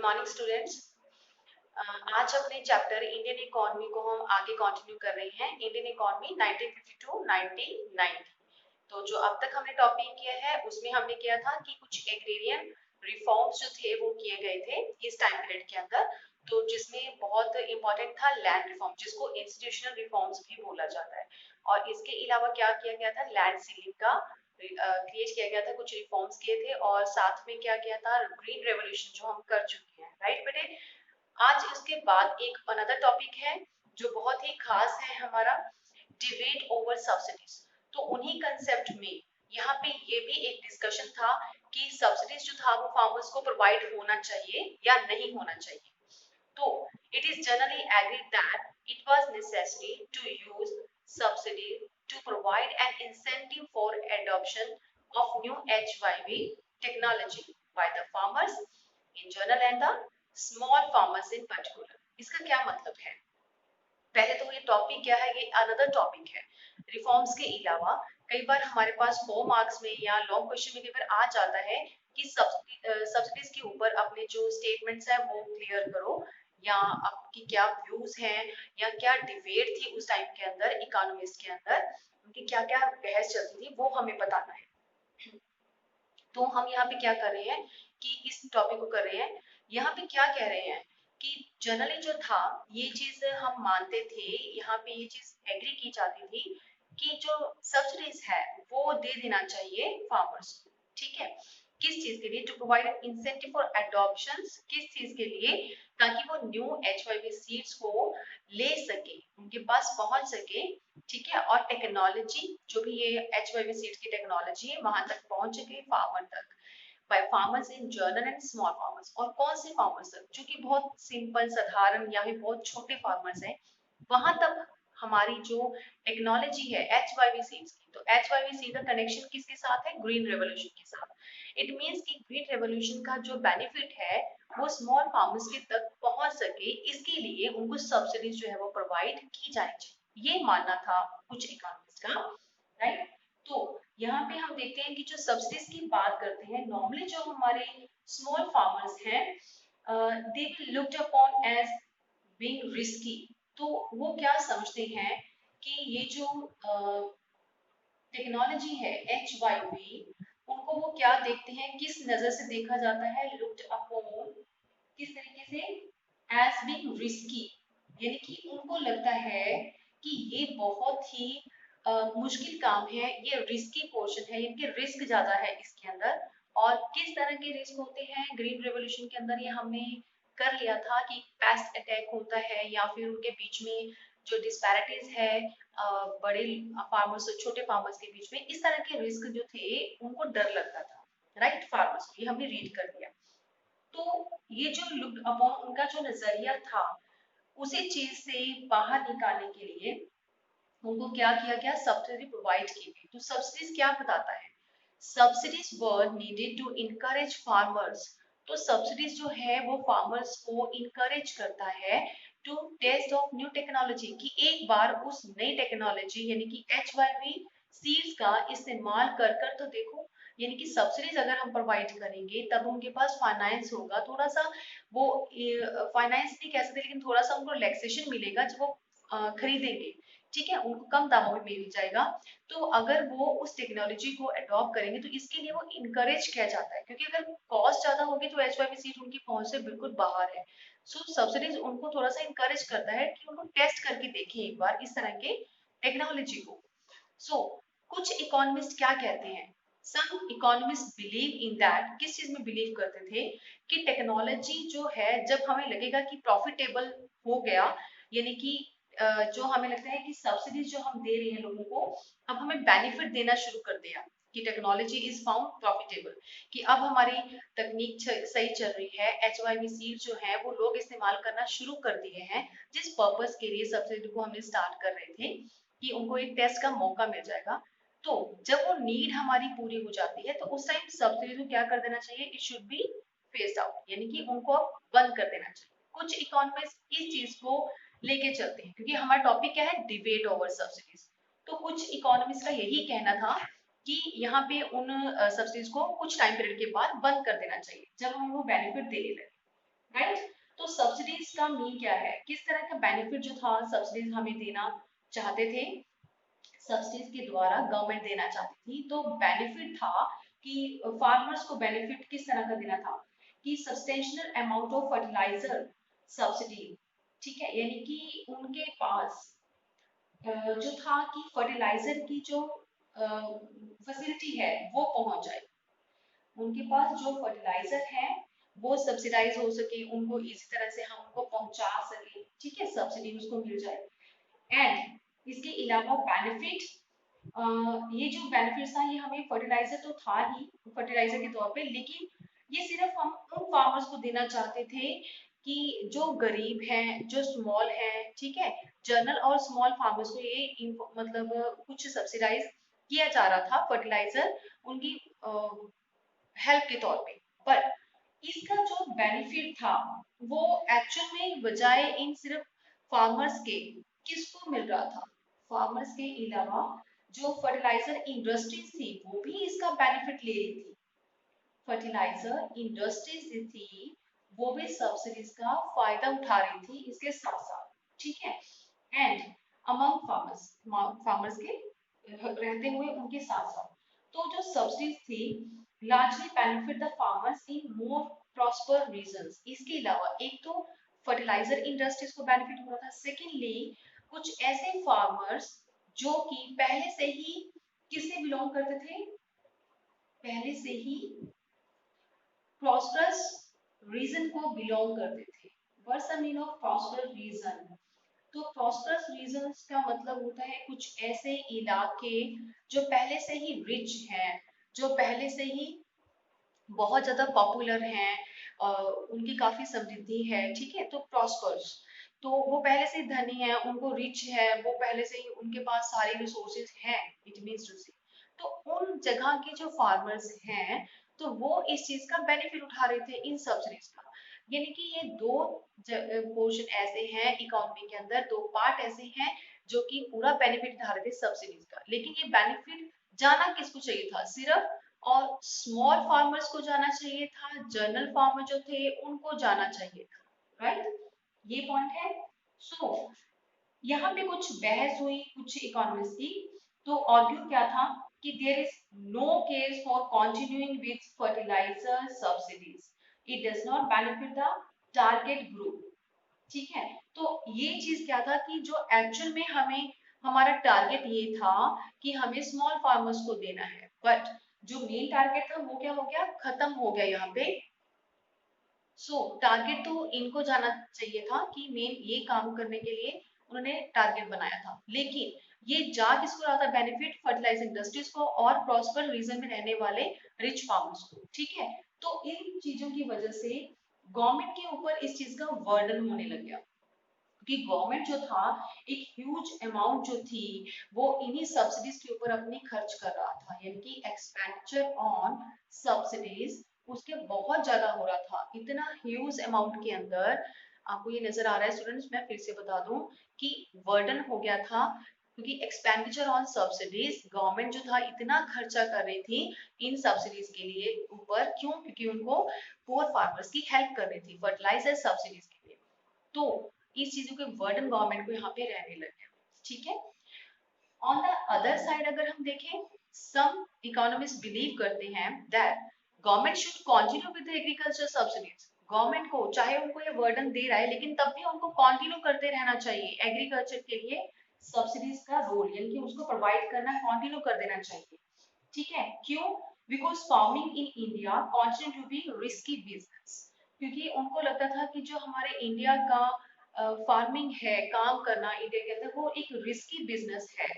Good morning students. आज अपने chapter Indian economy को हम आगे कंटिन्यू कर रहे हैं। Indian economy 1952-1990। तो जो अब तक हमने टॉपिक किया है उसमें हमने किया था कि कुछ एग्रेरियन रिफॉर्म्स जो थे वो किए गए थे इस टाइम पीरियड के अंदर। तो जिसमें बहुत इंपॉर्टेंट था लैंड रिफॉर्म, जिसको इंस्टीट्यूशनल रिफॉर्म्स भी बोला जाता है। और इसके अलावा क्या किया गया था, लैंड सीलिंग का क्रिएट किया गया था, कुछ रिफॉर्म्स किए थे। और साथ में क्या किया था, ग्रीन रेवोल्यूशन जो हम कर चुके हैं, राइट बेटे। आज इसके बाद एक अनदर टॉपिक है जो बहुत ही खास है हमारा, डिबेट ओवर सब्सिडीज। तो उन्हीं कंसेप्ट में यहाँ पे ये भी एक डिस्कशन था कि सब्सिडीज जो था वो फार्मर्स को प्रोवाइड होना चाहिए या नहीं होना चाहिए। तो it is generally agreed that it was necessary to use subsidy to provide an incentive for adoption of new HYV technology by the farmers in general and the small farmers in particular। इसका क्या मतलब है? पहले तो ये topic क्या है, ये अनदर टॉपिक है। रिफॉर्म्स के अलावा कई बार हमारे पास 4 मार्क्स में या लॉन्ग क्वेश्चन में कई बार आ जाता है कि सब्सिडीज के ऊपर अपने जो स्टेटमेंट्स है वो क्लियर करो, या आपकी क्या व्यूज हैं, या क्या डिबेट थी उस टाइम के अंदर इकोनॉमिस्ट के अंदर, उनकी क्या क्या बहस चलती थी वो हमें बताना है। तो हम यहाँ पे क्या कर रहे हैं कि इस टॉपिक को कर रहे हैं, यहाँ पे क्या कह रहे हैं कि जनरली जो था ये चीज हम मानते थे, यहाँ पे ये चीज एग्री की जाती थी कि जो सब्सिडीज है वो दे देना चाहिए फार्मर्स को। ठीक है, किस चीज के लिए? To provide an incentive for adoption. किस चीज के लिए? ताकि वो न्यू एचवाईवी सीड्स को ले सके, उनके पास पहुंच सके। ठीक है, और टेक्नोलॉजी जो भी ये एचवाईवी सीड्स की टेक्नोलॉजी है वहां तक पहुंच सके फार्मर तक, by farmers in general and small farmers. और कौन से फार्मर्स तक? जो कि बहुत सिंपल साधारण या फिर बहुत छोटे फार्मर्स हैं, वहां तक हमारी जो टेक्नोलॉजी है एचवाईवी सीड्स की। तो एचवाईवी सीड का कनेक्शन किसके साथ है? ग्रीन रेवोल्यूशन के साथ। इट मींस कि ग्रीन रेवोल्यूशन का जो बेनिफिट है वो स्मॉल फार्मर्स के तक पहुंच सके, इसके लिए उनको सब्सिडीज जो है वो प्रोवाइड की जानी चाहिए, ये मानना था कुछ इकोनॉमिस्ट का, राइट। तो यहाँ पे हम देखते हैं कि जो सब्सिडीज की बात करते हैं, नॉर्मली जो हमारे स्मॉल फार्मर्स हैं they will looked upon as being risky. तो वो क्या समझते हैं कि ये जो टेक्नोलॉजी है HYV, उनको वो क्या देखते हैं, किस नजर से देखा जाता है? लुक्ड अपॉन, किस तरीके से? एज बीइंग रिस्की, यानी कि उनको लगता है कि ये बहुत ही मुश्किल काम है, ये रिस्की पोर्शन है, इनके रिस्क ज्यादा है इसके अंदर। और किस तरह के रिस्क होते हैं ग्रीन रेवोल्यूशन के अंदर, ये हमने कर लिया था कि पेस्ट अटैक होता है, या फिर उनके बीच में जो डिस्पैरिटीज है बड़े फार्मर्स और छोटे फार्मर्स के बीच में, इस तरह के रिस्क जो थे उनको डर लगता था, राइट, फार्मर्स को। ये हमने रीड कर दिया। तो ये जो लुक्ड अपॉन उनका जो नजरिया था, उसी चीज से बाहर निकालने के लिए उनको क्या किया गया? सब्सिडी प्रोवाइड की गई। तो सब्सिडीज क्या बताता है? Subsidies were needed to encourage farmers. तो सब्सिडीज जो है वो फार्मर्स को इनकरेज करता है to test of new technology, कि एक बार उस नई टेक्नोलॉजी यानी कि HYV सीड्स का इस्तेमाल कर कर तो देखो। यानी कि सब्सिडीज अगर हम प्रोवाइड करेंगे तब उनके पास फाइनेंस होगा, थोड़ा सा वो फाइनेंस नहीं कह सकते लेकिन थोड़ा सा उनको रिलैक्सेशन मिलेगा जब वो खरीदेंगे। ठीक है, उनको कम दामों में मिल जाएगा। तो अगर वो उस टेक्नोलॉजी को अडॉप्ट करेंगे तो इसके लिए वो इनकरेज किया जाता है, क्योंकि अगर कॉस्ट ज्यादा होगी तो HYV सीड उनकी पहुंच से बिल्कुल बाहर है। सो सब्सिडीज उनको थोड़ा सा इनकरेज करता है कि उनको टेस्ट करके देखें एक बार इस तरह के टेक्नोलॉजी को। सो कुछ इकोनॉमिस्ट क्या कहते हैं? सम इकोनॉमिस्ट बिलीव इन दैट, किस चीज में बिलीव करते थे कि टेक्नोलॉजी जो है जब हमें लगेगा कि प्रॉफिटेबल हो गया, यानी कि जो हमें लगता है कि सब्सिडीज जो हम दे रहे हैं लोगों को, अब हमें बेनिफिट देना शुरू कर दिया कि टेक्नोलॉजी इज फाउंड प्रॉफिटेबल, कि अब हमारी तकनीक सही चल रही है, HYV सीड जो है वो लोग इस्तेमाल करना शुरू कर दिए हैं, जिस पर्पस के लिए सब्सिडी को हमने स्टार्ट कर रहे थे कि उनको एक टेस्ट का मौका मिल जाएगा। तो जब वो नीड हमारी पूरी हो जाती है तो उस टाइम सब्सिडी को क्या कर देना चाहिए? It should be faced out, यानी कि उनको बंद कर देना चाहिए। कुछ इकोनॉमिस्ट इस चीज को लेके चलते हैं, क्योंकि हमारा टॉपिक क्या है? Debate over subsidies. तो कुछ इकोनॉमिस्ट का यही कहना था कि यहाँ पे उन सब्सिडीज को कुछ टाइम पीरियड के बाद बंद कर देना चाहिए जब हम वो बेनिफिट देने लगे। राइट। तो सब्सिडीज का मीन क्या है, किस तरह का बेनिफिट जो था सब्सिडीज हमें देना चाहते थे, सब्सिडीज के द्वारा गवर्नमेंट देना चाहती थी। तो बेनिफिट था कि फार्मर्स को बेनिफिट किस तरह का देना था कि substantial amount of fertilizer subsidy, ठीक है, यानी कि उनके पास जो था कि फर्टिलाइजर की जो फैसिलिटी है वो पहुंच जाए, उनके पास जो फर्टिलाइजर है वो सब्सिडाइज हो सके, उनको इसी तरह से हम उनको पहुंचा सके, ठीक है, सब्सिडी उसको मिल जाए। एंड इसके अलावा बेनिफिट, ये जो बेनिफिट्स था ये हमें फर्टिलाइजर तो था ही फर्टिलाइजर के तौर पे, लेकिन ये सिर्फ हम उन फार्मर्स को देना चाहते थे कि जो गरीब हैं, जो स्मॉल हैं, ठीक है, जर्नल और स्मॉल फार्मर्स को ये मतलब कुछ सब्सिडाइज किया जा रहा था फर्टिलाइजर उनकी हेल्प के तौर पे। पर इसका जो बेनिफिट था वो एक्चुअल में बजाय इन सिर्फ फार्मर्स के किसको मिल रहा था, फार्मर्स के अलावा जो फर्टिलाइजर इंडस्ट्रीज थी वो भी इसका बेनिफिट ले रही थी, फर्टिलाइजर इंडस्ट्रीज थी वो भी सब्सिडीज का फायदा उठा रही थी इसके साथ साथ, ठीक है। एंड अमंग फार्मर्स, फार्मर्स के रहते हुए उनके साथ साथ, तो जो सब्सिडीज थी largely benefit the farmers in more prosper regions. इसके अलावा एक तो फर्टिलाइजर इंडस्ट्रीज को बेनिफिट हो रहा था, सेकेंडली कुछ ऐसे फार्मर्स जो कि पहले से ही किससे बिलोंग करते थे, पहले से ही प्रॉस्परस रीजन को बिलोंग करते थे। What's the mean of prosperous region, तो प्रॉस्परस रीजन्स का मतलब होता है कुछ ऐसे इलाके जो पहले से ही रिच हैं, जो पहले से ही बहुत ज्यादा पॉपुलर हैं, उनकी काफी समृद्धि है, ठीक है, तो प्रॉस्पर्स, तो वो पहले से धनी है, उनको रिच है, वो पहले से ही उनके पास सारे रिसोर्सेज हैं, इट मींस टू से, तो उन जगह के जो फार्मर्स हैं तो वो इस चीज का बेनिफिट उठा रहे थे इन सब्सिडीज का। यानी कि ये दो पोर्शन ऐसे हैं इकोनॉमी के अंदर, दो पार्ट ऐसे हैं जो कि पूरा बेनिफिट उठा रहे थे सब्सिडीज का, लेकिन ये बेनिफिट जाना किसको चाहिए था, सिर्फ और स्मॉल फार्मर्स को जाना चाहिए था, जनरल फार्मर जो थे उनको जाना चाहिए था, राइट, ये पॉइंट है। सो यहाँ पे कुछ बहस हुई कुछ इकोनॉमिस्ट की, तो आर्ग्यू क्या था कि there is no case for continuing with fertilizer subsidies, it does not benefit the target group, ठीक है। तो ये चीज क्या था कि जो एक्चुअल में हमें हमारा टारगेट ये था कि हमें स्मॉल फार्मर्स को देना है, बट जो मेन टारगेट था वो क्या हो गया, खत्म हो गया यहाँ पे। सो टारगेट तो इनको जाना चाहिए था कि मेन ये काम करने के लिए उन्होंने टारगेट बनाया था, लेकिन ये जा किसको रहा था बेनिफिट, फर्टिलाइजर इंडस्ट्रीज को और प्रॉस्पर रीजन में रहने वाले रिच फार्मर्स को, ठीक है। तो इन चीजों की वजह से गवर्नमेंट के ऊपर इस चीज का बर्डन होने लग गया, क्योंकि गवर्नमेंट जो था एक ह्यूज अमाउंट जो थी वो इन्हीं सब्सिडीज के ऊपर अपनी खर्च कर रहा था, यानी कि एक्सपेंडिचर ऑन सब्सिडीज उसके बहुत ज्यादा हो रहा था, इतना ह्यूज अमाउंट के अंदर। आपको ये नजर आ रहा है स्टूडेंट्स, मैं फिर से बता दूं कि वर्डन हो गया था, क्योंकि एक्सपेंडिचर ऑन सब्सिडीज गवर्नमेंट जो था इतना खर्चा कर रही थी इन सब्सिडीज के लिए ऊपर, क्यों, क्योंकि उनको पुअर फार्मर्स की हेल्प कर रही थी फर्टिलाइजर सब्सिडीज के लिए। तो इस चीजों के बर्डन गवर्नमेंट को यहाँ पे रहने लगे, ठीक है। ऑन द अदर साइड अगर हम देखें, सम इकोनॉमिस्ट बिलीव करते हैं that government should continue with agriculture subsidies, government को चाहे उनको ये बर्डन दे रहा है लेकिन तब भी उनको कंटिन्यू करते रहना चाहिए एग्रीकल्चर के लिए सब्सिडीज का रोल, यानी कि उसको प्रोवाइड करना कंटिन्यू कर देना चाहिए, ठीक है। क्यों, because farming in India continue to be risky business, क्योंकि उनको लगता था कि जो हमारे इंडिया का फार्मिंग है, काम करना इंडिया के अंदर, वो एक रिस्की बिजनेस है,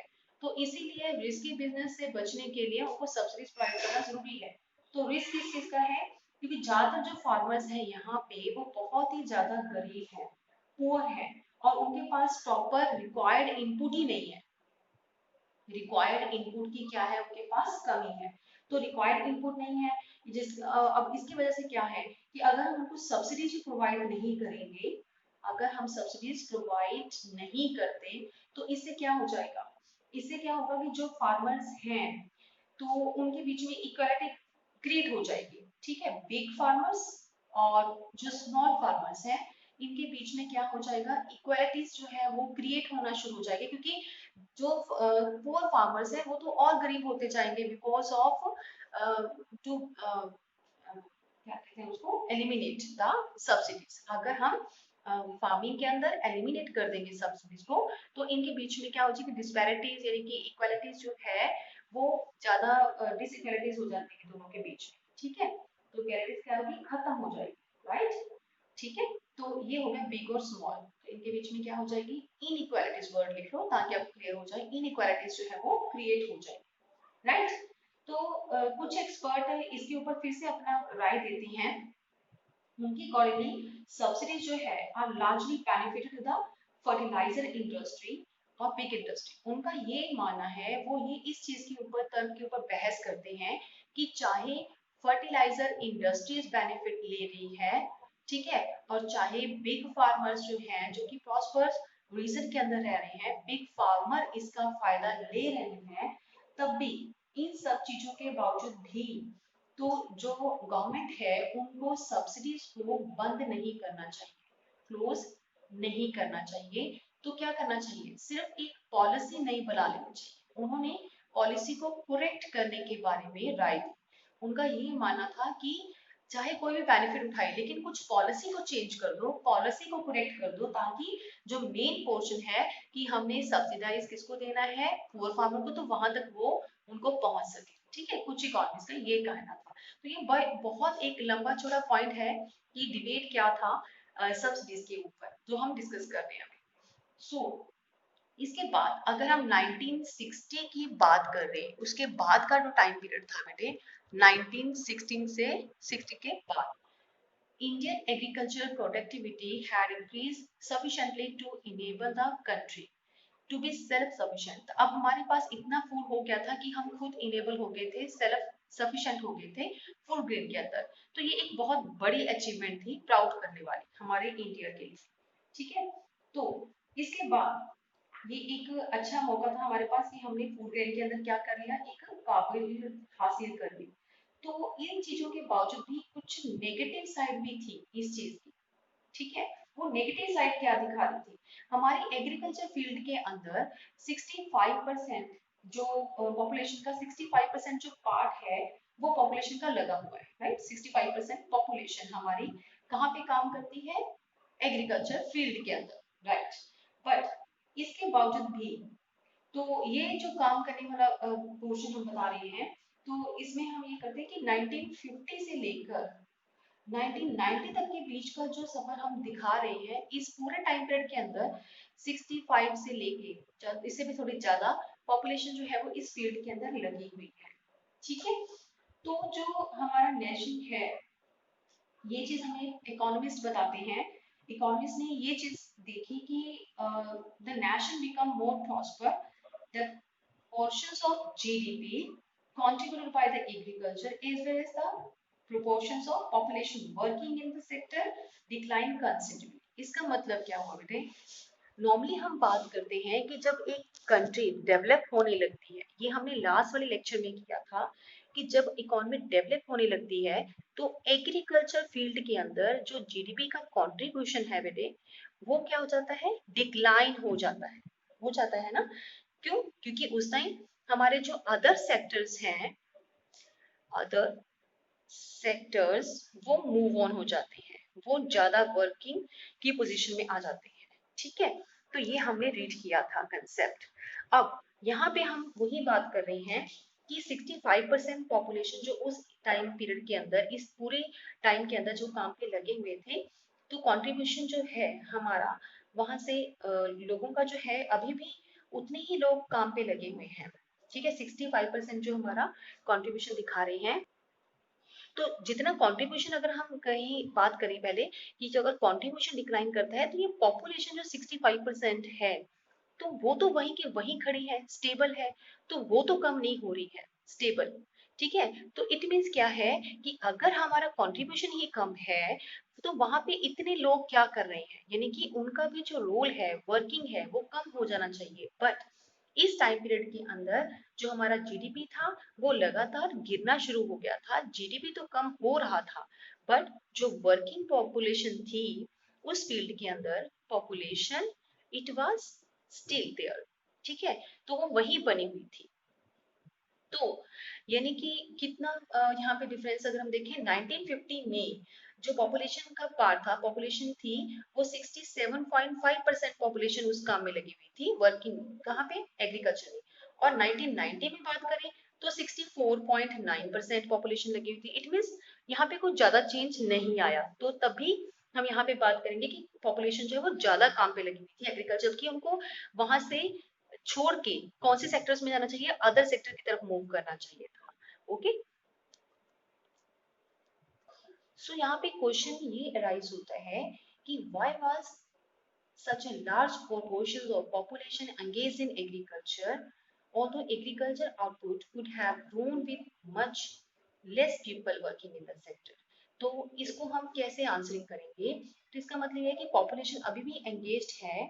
तो इसीलिए रिस्की बिजनेस से बचने के लिए उनको सब्सिडीज प्रोवाइड करना जरूरी है। तो रिस्क किस चीज का है, क्योंकि ज्यादातर जो फार्मर्स है यहाँ पे वो बहुत ही ज्यादा गरीब है, पुअर है, और उनके पास प्रॉपर रिक्वायर्ड इनपुट ही नहीं है, रिक्वायर्ड इनपुट की क्या है उनके पास कमी है, तो रिक्वायर्ड इनपुट नहीं है, अब इसकी वजह से क्या है कि अगर हम उनको सब्सिडीज प्रोवाइड नहीं करेंगे, अगर हम सब्सिडीज प्रोवाइड नहीं करते तो इससे क्या हो जाएगा, इससे क्या होगा कि जो फार्मर्स हैं तो उनके बीच में इक्वालिटी क्रिएट हो जाएगी, ठीक है, बिग फार्मर्स और जो स्मॉल फार्मर्स हैं इनके बीच में क्या हो जाएगा, इक्वालिटीज जो है वो क्रिएट होना शुरू हो जाएगी, क्योंकि जो पुअर फार्मर्स हैं वो तो और गरीब होते जाएंगे बिकॉज ऑफ टू क्या कहते हैं उसको, एलिमिनेट द सब्सिडीज। अगर हम फार्मिंग के अंदर एलिमिनेट कर देंगे सब्सिडीज को तो इनके बीच में क्या हो जाएगी, डिस्पैरिटीज यानी कि इक्वालिटीज जो है वो ज्यादा डिसइक्वालिटीज हो जाती है दोनों के बीच में, ठीक है। तो इक्वालिटीज क्या होगी, खत्म हो जाएगी, राइट, ठीक है। तो ये हो गया बिग और स्मॉल, तो इनके बीच में क्या हो जाएगी, इनइक्वालिटीज वर्ड लिख लो ताकि आपको क्लियर हो जाए, इनइक्वालिटीज जो है वो क्रिएट हो जाएगी, राइट। तो कुछ एक्सपर्ट इसके ऊपर फिर से अपना राय देते हैं। उनकी अकॉर्डिंगली सब्सिडीज जो है are largely benefited to the fertilizer industry और पिग इंडस्ट्री। उनका ये मानना है, वो ये इस चीज के ऊपर, टर्म के ऊपर बहस करते हैं कि चाहे फर्टिलाइजर इंडस्ट्रीज बेनिफिट ले रही है, ठीक है, और चाहे बिग फार्मर्स जो हैं जो कि प्रॉस्पर्स रीजन के अंदर रह रहे हैं, बिग फार्मर इसका फायदा ले रहे हैं, तब भी इन सब चीजों के बावजूद भी तो जो गवर्नमेंट है उनको सब्सिडीज को बंद नहीं करना चाहिए, क्लोज नहीं करना चाहिए। तो क्या करना चाहिए, सिर्फ एक पॉलिसी नहीं बना लेनी चाहिए। उन्होंने पॉलिसी को करेक्ट करने के बारे में राय दी। उनका ये मानना था कि चाहे कोई भी बेनिफिट उठाए लेकिन कुछ पॉलिसी को चेंज कर दो, पॉलिसी को करेक्ट कर दो, ताकि जो मेन पोर्शन है कि हमने सब्सिडाइज किसको देना है, पुअर फार्मर को, तो वहां तक वो उनको पहुंच सके, ठीक है। कुछ इकोनॉमिस्ट का ये कहना था। तो ये बहुत एक लंबा चौड़ा पॉइंट है कि डिबेट क्या था सब्सिडीज के ऊपर जो हम डिस्कस कर रहे हैं अभी। सो इसके बाद अगर हम 1960 की बात कर रहे हैं, उसके बाद का जो टाइम पीरियड था बेटे 1916 से 60 के बाद, Indian agricultural productivity had increased sufficiently to enable the country to be self sufficient. अब हमारे पास इतना फूड हो गया था कि हम खुद इनेबल हो गए थे, सेल्फ सफिशिएंट हो गए थे फूड ग्रेन के अंदर। तो ये एक बहुत बड़ी अचीवमेंट थी, प्राउड करने वाली हमारे इंडिया के लिए, ठीक है। तो इसके बाद ये एक अच्छा मौका था हमारे पास कि हमने फूड ग्रेन के अंदर क्या कर लिया, एक काबिलियत हासिल कर ली। तो इन चीजों के बावजूद भी कुछ नेगेटिव साइड भी थी इस चीज की, ठीक है। वो नेगेटिव साइड क्या दिखा रही थी, हमारी एग्रीकल्चर फील्ड के अंदर 65% जो पॉपुलेशन का 65% जो पार्ट है वो पॉपुलेशन का लगा हुआ है, राइट। 65% पॉपुलेशन हमारी कहाँ पे काम करती है, एग्रीकल्चर फील्ड के अंदर, राइट। बट इसके बावजूद भी तो ये जो काम करने वाला पोर्शन हम बता रहे हैं, तो इसमें हम ये करते हैं कि 1950 से लेकर 1990 तक के बीच का जो सफर हम दिखा रहे हैं, इस पूरे टाइम पीरियड के अंदर 65 से लेके इससे भी थोड़ी ज्यादा पॉपुलेशन जो है वो इस फील्ड के अंदर लगी हुई है, ठीक है। तो जो हमारा नेशन है, ये चीज हमें इकोनॉमिस्ट बताते हैं। इकोनॉमिस्ट ने ये चीज देखी कि the nation become more prosper the portions of GDP contributed by the agriculture as well as the proportions of population working in the sector decline considerably। इसका मतलब क्या हुआ बेटे, नॉर्मली हम बात करते हैं कि जब एक कंट्री डेवलप होने लगती है, ये हमने लास्ट वाले लेक्चर में किया था कि जब इकोनॉमी डेवलप होने लगती है तो एग्रीकल्चर फील्ड के अंदर जो जीडीपी का कंट्रीब्यूशन है बेटे वो क्या हो जाता है, डिक्लाइन हो जाता है ना। क्यों, क्योंकि उस टाइम हमारे जो अदर सेक्टर्स वो मूव ऑन हो जाते हैं, वो ज्यादा वर्किंग की पोजीशन में आ जाते हैं, ठीक है। तो ये हमने रीड किया था कंसेप्ट। अब यहाँ पे हम वही बात कर रहे हैं कि 65% पॉपुलेशन जो उस टाइम पीरियड के अंदर, इस पूरे टाइम के अंदर जो काम पे लगे हुए थे, तो कंट्रीब्यूशन जो है हमारा वहां से लोगों का जो है अभी भी उतने ही लोग काम पे लगे हुए हैं, ठीक है। 65% जो हमारा कंट्रीब्यूशन दिखा रहे हैं। तो जितना कंट्रीब्यूशन अगर हम कहीं बात करें पहले कि जो अगर कंट्रीब्यूशन डिक्लाइन करता है तो ये पॉपुलेशन जो 65% है तो वो तो वहीं के वहीं खड़ी है, स्टेबल है, तो वो तो कम नहीं हो रही है, स्टेबल, ठीक है। तो इट मीन्स क्या है कि अगर हमारा कंट्रीब्यूशन ही कम है तो वहां पे इतने लोग क्या कर रहे हैं, यानी कि उनका भी जो रोल है, वर्किंग है, वो कम हो जाना चाहिए। बट इस टाइम पीरियड के अंदर जो हमारा जीडीपी था वो लगातार गिरना शुरू हो गया था, जीडीपी तो कम हो रहा था बट जो वर्किंग पॉपुलेशन थी उस फील्ड के अंदर, population it was still there, ठीक है, तो वो वही बनी हुई थी। तो यानी कि कितना यहाँ पे डिफरेंस अगर हम देखें 1950 में जो पॉपुलेशन का पार्ट था, पॉपुलेशन थी, वो 67.5% पॉपुलेशन उस काम में लगी हुई थी, वर्किंग कहाँ पे, एग्रीकल्चर में। और 1990 में बात करें तो 64.9% पॉपुलेशन लगी हुई थी। इट मीन्स यहाँ पे कुछ ज्यादा चेंज नहीं आया। तो तभी हम यहाँ पे बात करेंगे कि पॉपुलेशन जो है वो ज्यादा काम पे लगी हुई थी एग्रीकल्चर की, उनको वहां से छोड़ के कौन से सेक्टर्स में जाना चाहिए, अदर सेक्टर की तरफ मूव करना चाहिए था। ओके, सो यहाँ पे क्वेश्चन ये अराइज होता है कि why was such a large proportion of population engaged in agriculture, although agriculture output could have grown with much less people working in the sector। तो इसको हम कैसे आंसरिंग करेंगे, तो इसका मतलब है कि पॉपुलेशन अभी भी एंगेज्ड है।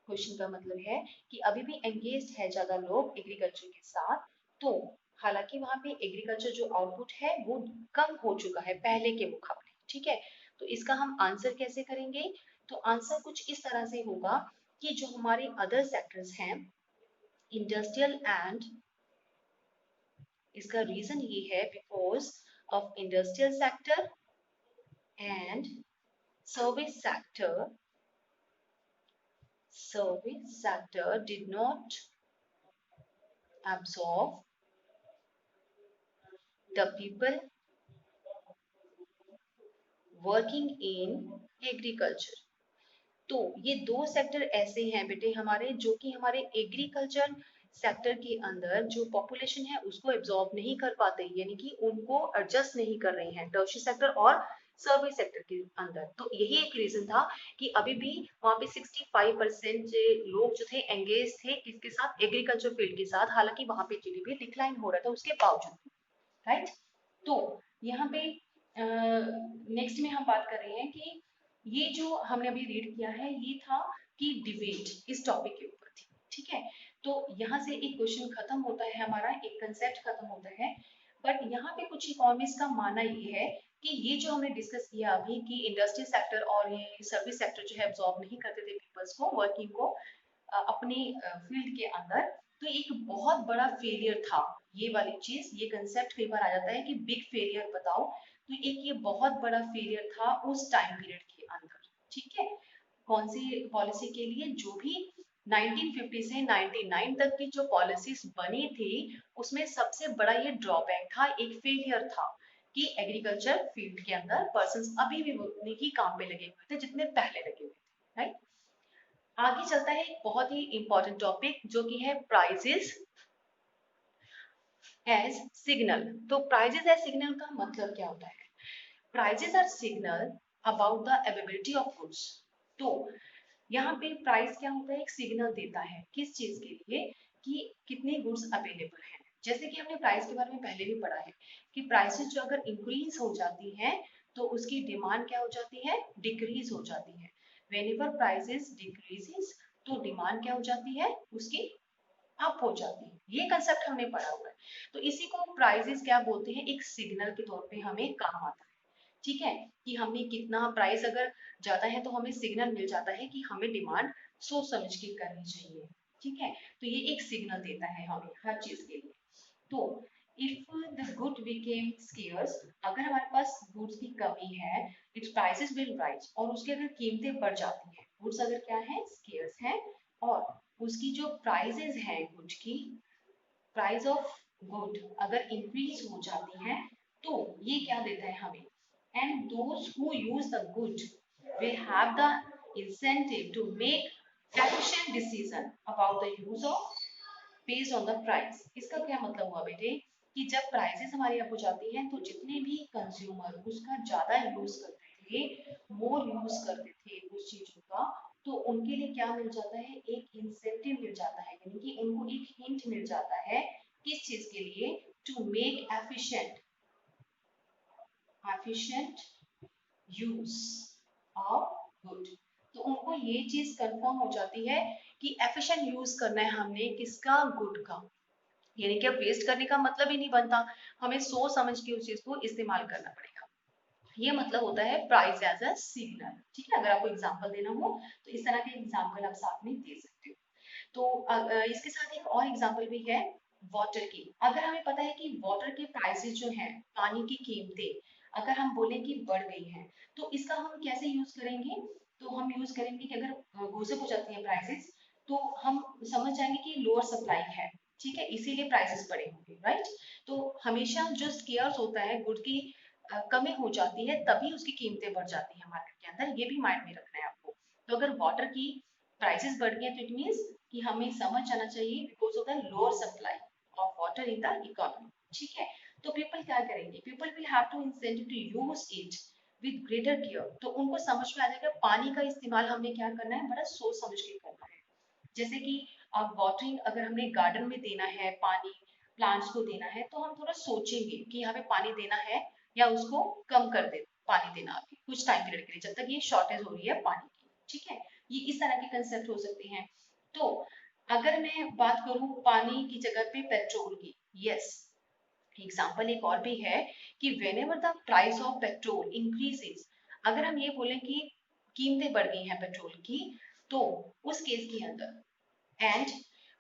क्वेश्चन का मतलब है कि अभी भी एंगेज्ड है ज्यादा लोग एग्रीकल्चर के साथ। तो हालांकि वहां पे एग्रीकल्चर जो आउटपुट है वो कम हो चुका है पहले के मुकाबले, ठीक है। तो इसका हम आंसर कैसे करेंगे, तो आंसर कुछ इस तरह से होगा कि जो हमारे अदर सेक्टर्स हैं, इंडस्ट्रियल एंड, इसका रीजन ये है because of industrial sector and service sector, service sector did not absorb the people working in agriculture। तो ये दो सेक्टर ऐसे हैं बेटे हमारे, जो कि हमारे एग्रीकल्चर सेक्टर के अंदर जो पॉपुलेशन है उसको एब्जॉर्ब नहीं कर पाते, यानी कि उनको एडजस्ट नहीं कर रहे हैं, टर्शियरी सेक्टर और सर्विस सेक्टर के अंदर। तो यही एक रीजन था कि अभी भी वहां पे 65% लोग जो थे एंगेज थे किसके साथ, एग्रीकल्चर फील्ड के साथ, हालांकि वहां पे जीडीपी डिक्लाइन हो रहा था उसके बावजूद, राइट। तो यहाँ पे नेक्स्ट में हम बात कर रहे हैं कि ये जो हमने अभी रीड किया है ये था कि डिबेट इस टॉपिक के ऊपर थी, ठीक है। तो यहाँ से एक क्वेश्चन खत्म होता है हमारा, एक कंसेप्ट खत्म होता है। बट यहाँ पे कुछ इकोनॉमिस्ट का मानना ये है कि ये जो हमने डिस्कस किया अभी कि इंडस्ट्री सेक्टर और ये सर्विस सेक्टर जो है एब्जॉर्ब नहीं करते थे पीपल्स को, वर्किंग को अपने फील्ड के अंदर, तो एक बहुत बड़ा फेलियर था ये वाली चीज। ये कंसेप्ट कई बार आ जाता है कि बिग फेलियर बताओ, तो एक ये बहुत बड़ा फेलियर था उस टाइम पीरियड के अंदर, ठीक है। कौन सी पॉलिसी के लिए, जो भी 1950 से 99 तक की जो पॉलिसीज बनी थी उसमें सबसे बड़ा ये ड्रॉबैक था, एक फेलियर था कि एग्रीकल्चर फील्ड के अंदर पर्संस अभी भी उतने ही काम पे लगे हुए थे जितने पहले लगे हुए थे, राइट। आगे चलता है एक बहुत ही इंपॉर्टेंट टॉपिक जो कि है प्राइजेस एज सिग्नल। तो प्राइजेस एज सिग्नल का मतलब क्या होता है, prices are signal about the availability of goods. तो यहाँ पे प्राइस क्या होता है, एक सिग्नल देता है किस चीज के लिए, कि कितने गुड्स अवेलेबल हैं। जैसे कि हमने प्राइस के बारे में पहले भी पढ़ा है कि प्राइसेस जो अगर इंक्रीज हो जाती हैं तो उसकी डिमांड क्या हो जाती है, डिक्रीज हो जाती है। व्हेनेवर प्राइसेस डिक्रीजेस तो डिमांड क्या हो जाती है, उसकी अप हो जाती है। ये कंसेप्ट हमने पढ़ा हुआ है। तो इसी को प्राइसेस क्या बोलते हैं, एक सिग्नल के तौर पे हमें काम आता है, ठीक है। कि हमें कितना प्राइस अगर ज्यादा है तो हमें सिग्नल मिल जाता है कि हमें डिमांड सोच समझ के करनी चाहिए, ठीक है। तो ये एक सिग्नल देता है हमें हर चीज के लिए। तो if the good became scarce, अगर हमारे पास गुड्स की कमी है, इट्स प्राइसेस विल राइज, और उसकी अगर कीमतें बढ़ जाती हैं, गुड्स अगर क्या है, स्केयर्स है, और उसकी जो प्राइसेस हैं गुड की, प्राइस ऑफ गुड अगर इंक्रीज हो जाती है, तो ये क्या देता है हमें, and those who use the good will have the incentive to make efficient decision about the use of based on the price। इसका क्या मतलब हुआ बेटे, कि जब प्राइसेस हमारी अप हो जाती हैं तो जितने भी कंज्यूमर उसका ज्यादा यूज करते थे, मोर यूज करते थे उस चीजों का, तो उनके लिए क्या मिल जाता है, एक इंसेंटिव मिल जाता है, यानी कि उनको एक हिंट मिल जाता है किस चीज के लिए, to make efficient use of good. तो उनको ये चीज कंफर्म हो जाती है कि एफिशिएंट यूज करना है हमने किसका, गुड का। यानी कि अब वेस्ट करने का मतलब ही नहीं बनता, हमें सोच समझ के उस चीज को इस्तेमाल करना पड़ेगा। ये मतलब होता है प्राइस एज अ सिग्नल। ठीक है, अगर आपको एग्जांपल देना हो तो इस तरह के एग्जांपल आप साथ में दे सकते हो। तो इसके साथ एक और एग्जांपल भी है वाटर की। अगर हमें पता है कि वाटर के प्राइसेस जो हैं, पानी की कीमतें अगर हम बोले कि बढ़ गई हैं, तो इसका हम कैसे यूज करेंगे? तो हम यूज करेंगे कि अगर घोषित हो जाती है प्राइसेस, तो हम समझ जाएंगे कि लोअर सप्लाई है, ठीक है, इसीलिए प्राइसेस बढ़े होंगे, राइट। तो हमेशा जो स्केयर्स होता है, गुड की कमी हो जाती है, तभी उसकी कीमतें बढ़ जाती है मार्केट के अंदर, ये भी माइंड में रखना है आपको। तो अगर वाटर की प्राइसेस बढ़ गई तो इट मीन्स कि हमें समझ जाना चाहिए because of the lower supply of water in the economy. ठीक है, तो पीपल क्या करेंगे? People will have to incentive to use it with greater care. तो उनको समझ में आ जाएगा पानी का इस्तेमाल हमने क्या करना है, बड़ा सोच समझ के करना है। जैसे कि अब वाटरिंग अगर हमने गार्डन में देना है, पानी प्लांट्स को देना है, तो हम थोड़ा सोचेंगे कि हमें पानी देना है या उसको कम कर दे पानी देना अभी कुछ टाइम पीरियड के लिए, जब तक ये शॉर्टेज हो रही है पानी की। ठीक है, ये इस तरह के कंसेप्ट हो सकते हैं। तो अगर मैं बात करूं पानी की जगह पे पेट्रोल की, यस, एग्जाम्पल एक और भी है कि whenever the price of petrol increases, अगर हम ये बोलें कि कीमतें बढ़ गई हैं पेट्रोल की, तो उस केस के अंदर and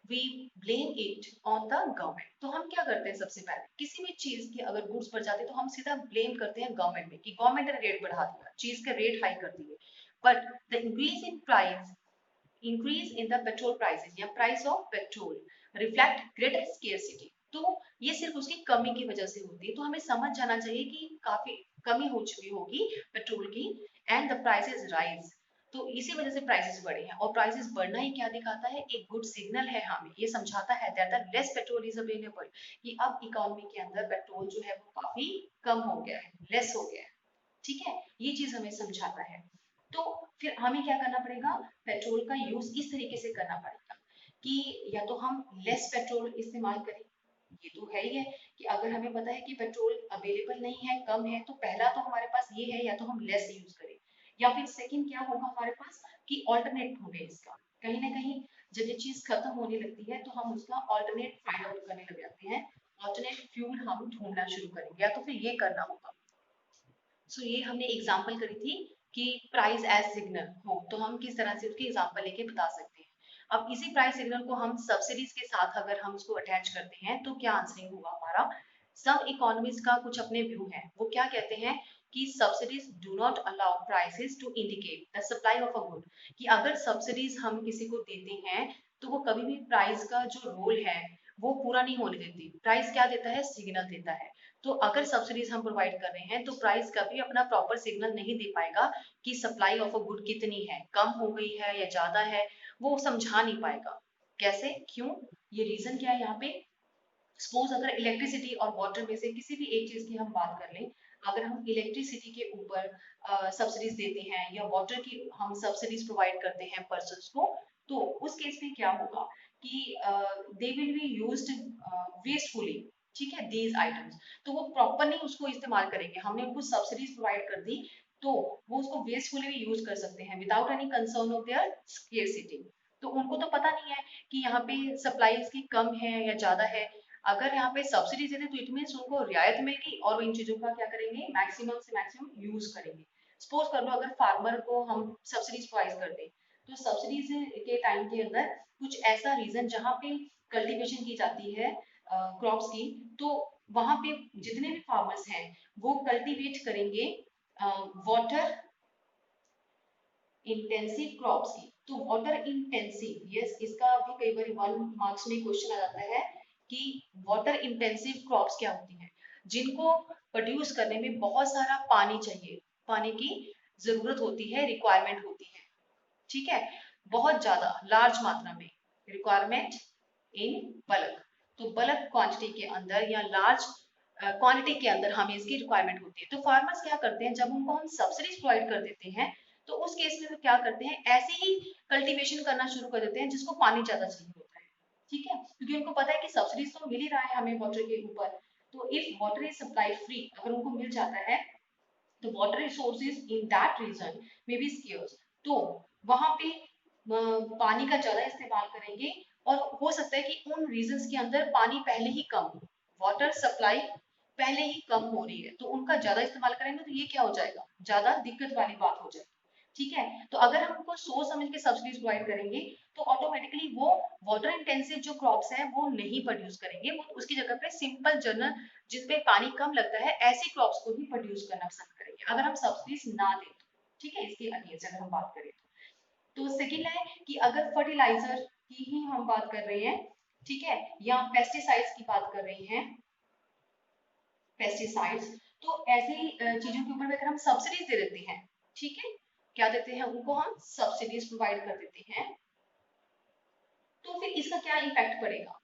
we blame it on the government. तो हम क्या करते हैं? सबसे पहले किसी भी चीज की अगर गुड्स बढ़ जाते हैं तो हम सीधा ब्लेम करते हैं गवर्नमेंट में कि गवर्नमेंट ने रेट बढ़ा दिया, चीज का रेट हाई कर दिए। But the increase in price, increase in the petrol prices या price of petrol reflect greater scarcity। तो ये सिर्फ उसकी कमी की वजह से होती है। तो हमें समझ जाना चाहिए कि काफी कमी हो चुकी होगी पेट्रोल की एंड द प्राइसेस राइज, तो इसी वजह से प्राइसेस बढ़े हैं। और प्राइसेस बढ़ना ही क्या दिखाता है? एक गुड सिग्नल है, हमें ये समझाता है that the less petrol is available, कि अब इकोनॉमी के अंदर पेट्रोल जो है वो काफी कम हो गया है, लेस हो गया है। ठीक है, ये चीज हमें समझाता है। तो फिर हमें क्या करना पड़ेगा? पेट्रोल का यूज इस तरीके से करना पड़ेगा कि या तो हम लेस पेट्रोल इस्तेमाल करें, ये तो है ही है कि अगर हमें पता है कि पेट्रोल अवेलेबल नहीं है, कम है, तो पहला तो हमारे पास ये है या तो हम लेस यूज करें, या फिर सेकंड क्या होगा हमारे पास कि ऑल्टरनेट ढूंढे इसका। कहीं ना कहीं जब ये चीज खत्म होने लगती है तो हम उसका ऑल्टरनेट फाइंड आउट करने लग जाते हैं, ऑल्टरनेट फ्यूल हम ढूंढना शुरू करेंगे, या तो फिर ये करना होगा। सो ये हमने एग्जाम्पल करी थी कि प्राइस एज सिग्नल हो तो हम किस तरह से उसकी एग्जाम्पल लेके बता सकते हैं। अब इसी प्राइस सिग्नल को हम सब्सिडीज के साथ अगर हम उसको अटैच करते हैं तो क्या आंसरिंग होगा हमारा? सब इकोनॉमिस्ट का कुछ अपने व्यू है, वो क्या कहते हैं कि subsidies do not allow prices to indicate the supply of a good. कि अगर सब्सिडीज हम किसी को देते हैं तो वो कभी भी प्राइस का जो रोल है वो पूरा नहीं होने देती। प्राइस क्या देता है? सिग्नल देता है। तो अगर सब्सिडीज हम प्रोवाइड कर रहे हैं तो प्राइस कभी अपना प्रॉपर सिग्नल नहीं दे पाएगा कि सप्लाई ऑफ अ गुड कितनी है, कम हो गई है या ज्यादा है, वो समझा नहीं पाएगा। कैसे? क्यों? ये रीजन क्या है यहाँ पे? सपोज अगर इलेक्ट्रिसिटी और वाटर में से किसी भी एक चीज की हम बात कर लें, अगर हम इलेक्ट्रिसिटी के ऊपर सब्सिडीज देते हैं या वाटर की हम सब्सिडीज प्रोवाइड करते हैं पर्सन्स को, तो उस केस में क्या होगा कि they will be used wastefully. ठीक है, दीज आइटम्स, तो वो प्रॉपर नहीं उसको इस्तेमाल करेंगे, हमने उनको सब्सिडीज प्रोवाइड कर दी तो वो उसको वेस्टफुली भी यूज कर सकते हैं without any concern of their scarcity. तो उनको तो पता नहीं है कि यहाँ पे सप्लाई इसकी कम है या ज्यादा है। अगर यहाँ पे सब्सिडी देते तो इट मीन्स उनको रियायत मिलेगी और वो इन चीजों का क्या करेंगे? मैक्सिमम से मैक्सिमम यूज करेंगे। सपोज कर लो अगर फार्मर को हम सब्सिडीज प्रोवाइड कर दें, तो सब्सिडीज के टाइम के अंदर कुछ ऐसा रीजन जहाँ पे कल्टीवेशन की जाती है क्रॉप्स की, तो वहां पे जितने भी फार्मर्स हैं वो कल्टीवेट करेंगे वाटर इंटेंसिव क्रॉप्स की। तो वाटर इंटेंसिव, यस, इसका भी कई बार 1 मार्क्स में क्वेश्चन आ जाता है कि वाटर इंटेंसिव क्रॉप्स क्या होती हैं? जिनको प्रोड्यूस करने में बहुत सारा पानी चाहिए, पानी की जरूरत होती है, रिक्वायरमेंट होती है। ठीक है, बहुत ज्यादा लार्ज मात्रा में रिक्वायरमेंट इन बल्क। तो बल्क क्वांटिटी के अंदर या लार्ज क्वांटिटी के अंदर हमें इसकी रिक्वायरमेंट होती है। तो फार्मर्स क्या करते हैं, जब उनको हम सब्सिडीज प्रोवाइड कर देते हैं तो उस केस में वो क्या करते हैं, ऐसे ही कल्टीवेशन करना शुरू कर देते हैं जिसको पानी ज्यादा चाहिए होता है। ठीक है, क्योंकि उनको पता है कि सब्सिडीज तो मिल ही रहा है हमें वाटर के ऊपर। तो if water is supply free, अगर उनको मिल जाता है, तो water resources in that region में बी स्केर्स, तो वहां पे पानी का ज्यादा इस्तेमाल करेंगे। और हो सकता है कि उन रीजन्स के अंदर पानी पहले ही कम हो, वाटर सप्लाई पहले ही कम हो रही है, तो उनका ज्यादा इस्तेमाल करेंगे तो ये क्या हो जाएगा, ज्यादा दिक्कत वाली बात हो जाएगी। ठीक है, तो अगर हम उनको सोच समझ के सब्सिडीज प्रोवाइड करेंगे तो ऑटोमेटिकली वो वाटर इंटेंसिव जो क्रॉप्स हैं वो नहीं प्रोड्यूस करेंगे, वो उसकी जगह पे सिंपल जनरल जिसपे पानी कम लगता है ऐसी क्रॉप्स को ही प्रोड्यूस करना पसंद करेंगे अगर हम सब्सिडीज ना दें तो। ठीक है, इसके अगेंस्ट अगर हम बात करें तो सेकेंड है कि अगर फर्टिलाइजर की ही हम बात कर रहे हैं, ठीक है, या पेस्टिसाइड्स की बात कर रहे हैं, पेस्टिसाइड्स, तो ऐसी चीजों के ऊपर अगर हम सब्सिडीज दे देते हैं, ठीक है, क्या देते हैं उनको, हम सब्सिडीज प्रोवाइड कर देते हैं, तो फिर इसका क्या इम्पैक्ट पड़ेगा,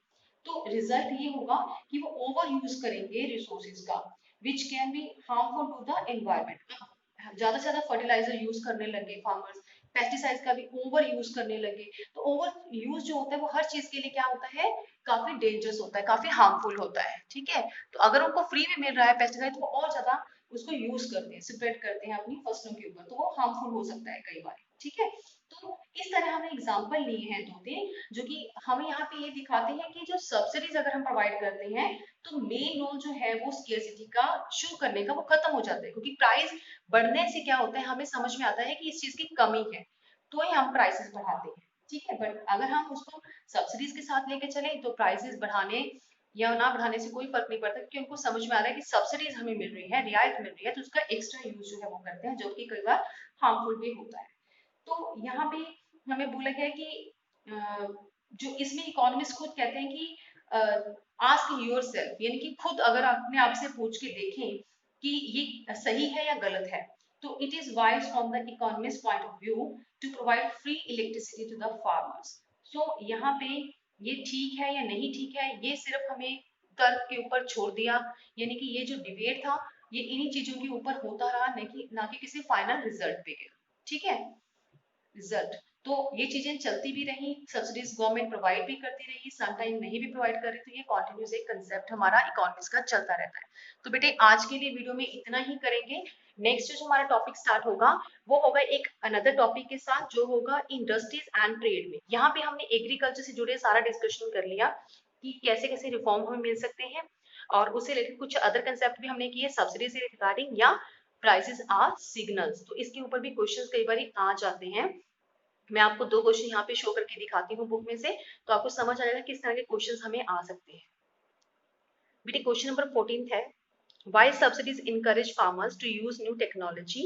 तो रिजल्ट ये होगा कि वो ओवर यूज करेंगे रिसोर्सेज का, which can be harmful to the environment. ज्यादा से ज्यादा फर्टिलाइजर यूज करने लगे फार्मर्स, पेस्टिसाइड्स का भी ओवर यूज करने लगे, तो ओवर यूज जो होता है वो हर चीज के लिए क्या होता है, काफी डेंजरस होता है, काफी हार्मफुल होता है। ठीक है, तो अगर उनको फ्री में मिल रहा है पेस्टिसाइड तो वो और ज्यादा उसको यूज करते हैं, स्प्रेड करते हैं अपनी फसलों के ऊपर, तो वो हार्मफुल हो सकता है कई बार। ठीक है, तो इस तरह हमने एग्जाम्पल लिए हैं दो तीन, जो कि हमें यहाँ पे ये दिखाते हैं कि जो सब्सिडीज अगर हम प्रोवाइड करते हैं तो मेन रोल जो है वो स्केर्सिटी का शो करने का वो खत्म हो जाता है, क्योंकि प्राइस बढ़ने से क्या होता है, हमें समझ में आता है कि इस चीज की कमी है तो ही हम प्राइसेस बढ़ाते हैं। ठीक है, बट अगर हम उसको सब्सिडीज के साथ लेके चले तो प्राइसेस बढ़ाने या ना बढ़ाने से कोई फर्क नहीं पड़ता, क्योंकि उनको समझ में आ रहा है कि सब्सिडीज हमें मिल रही है, रियायत मिल रही है, तो उसका एक्स्ट्रा यूज जो है वो करते हैं, जो कि कई बार हार्मफुल भी होता है। तो यहाँ पे हमें बोला गया है कि जो इसमें इकोनॉमिस्ट खुद कहते हैं कि आस्क योरसेल्फ, यानी कि खुद अगर अपने आप से पूछ के देखें कि ये सही है या गलत है, तो it is wise from the economist point of view to provide free electricity to the farmers. So यहाँ पे ये ठीक है या नहीं ठीक है, ये सिर्फ हमें तर्क के ऊपर छोड़ दिया, यानी कि ये जो डिबेट था ये इन्हीं चीजों के ऊपर होता रहा, ना कि किसी फाइनल रिजल्ट पे गया। ठीक है, रिजल्ट, तो ये चीजें चलती भी रही, सब्सिडीज गवर्नमेंट प्रोवाइड भी करती रही, सम टाइम नहीं भी प्रोवाइड कर रही, तो ये कॉन्टिन्यूस एक कंसेप्ट हमारा इकोनॉमिक्स का चलता रहता है। तो बेटे आज के लिए वीडियो में इतना ही करेंगे। नेक्स्ट जो हमारा टॉपिक स्टार्ट होगा वो होगा एक अनदर टॉपिक के साथ, जो होगा इंडस्ट्रीज एंड ट्रेड में। यहाँ पे हमने एग्रीकल्चर से जुड़े सारा डिस्कशन कर लिया कि कैसे कैसे रिफॉर्म हमें मिल सकते हैं, और उससे रिलेटेड कुछ अदर कंसेप्ट भी हमने किए सब्सिडी से रिगार्डिंग, या प्राइसेस आर सिग्नल्स, तो इसके ऊपर भी क्वेश्चंस कई बार आ जाते हैं। मैं आपको दो क्वेश्चन यहाँ पे शो करके दिखाती हूँ बुक में से, तो आपको समझ आएगा किस तरह के क्वेश्चंस हमें आ सकते हैं। बेटे क्वेश्चन नंबर 14 है, why subsidies encourage farmers to use new technology,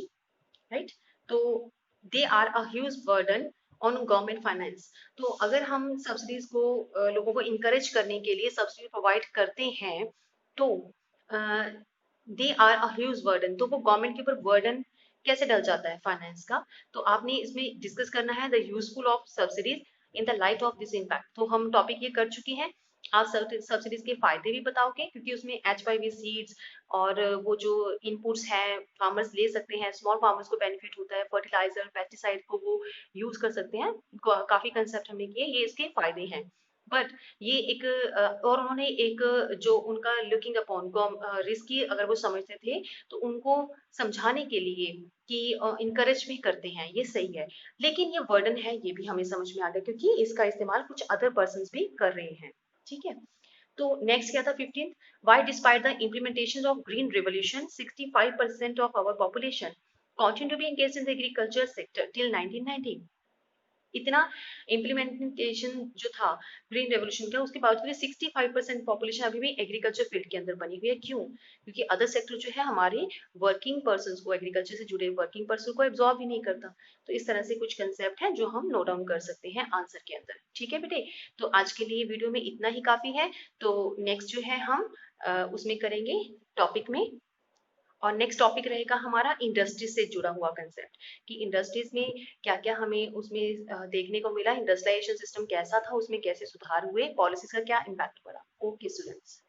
right, तो they are a huge burden on government finance. तो अगर हम सब्सिडीज को लोगों को इनकरेज करने के लिए सब्सिडी प्रोवाइड करते हैं तो they are a huge burden, तो वो गवर्नमेंट के ऊपर बर्डन कैसे डल जाता है फाइनेंस का, तो आपने इसमें डिस्कस करना है the useful of subsidies in the light of this impact. तो हम टॉपिक ये कर चुके हैं, आप सब्सिडीज के फायदे भी बताओगे, क्योंकि उसमें H5V सीड्स और वो जो इनपुट्स हैं फार्मर्स ले सकते हैं, स्मॉल फार्मर्स को बेनिफिट होता है, फर्टिलाइजर पेस्टिसाइड को वो यूज कर सकते हैं, काफी कंसेप्ट हमने किए, ये इसके फायदे हैं। बट ये एक और उन्होंने एक जो उनका लुकिंग अपॉन रिस्की अगर वो समझते थे तो उनको समझाने के लिए कि इनकरेज भी करते हैं, ये सही है, लेकिन ये वर्डन है ये भी हमें समझ में आ गया, क्योंकि इसका इस्तेमाल कुछ अदर पर्सन भी कर रहे हैं। ठीक है, तो नेक्स्ट क्या था 15th, why despite the implementation of green revolution 65% of our population continue to be engaged in the agriculture sector till 1990। इतना इम्प्लीमेंटेशन जो था ग्रीन रेवोल्यूशन का, उसके बावजूद भी 65% पॉपुलेशन अभी भी एग्रीकल्चर फील्ड के अंदर बनी हुई है। क्यों? क्योंकि अदर सेक्टर जो है हमारे वर्किंग पर्सन को, एग्रीकल्चर से जुड़े वर्किंग पर्सन को एब्जॉर्ब ही नहीं करता। तो इस तरह से कुछ कंसेप्ट है जो हम नोट डाउन कर सकते हैं आंसर के अंदर। ठीक है बेटे, तो आज के लिए वीडियो में इतना ही काफी है। तो नेक्स्ट जो है हम उसमें करेंगे टॉपिक में, और नेक्स्ट टॉपिक रहेगा हमारा इंडस्ट्रीज से जुड़ा हुआ कंसेप्ट, कि इंडस्ट्रीज में क्या क्या हमें उसमें देखने को मिला, इंडस्ट्रियलाइजेशन सिस्टम कैसा था, उसमें कैसे सुधार हुए, पॉलिसीज का क्या इम्पैक्ट पड़ा। Okay students.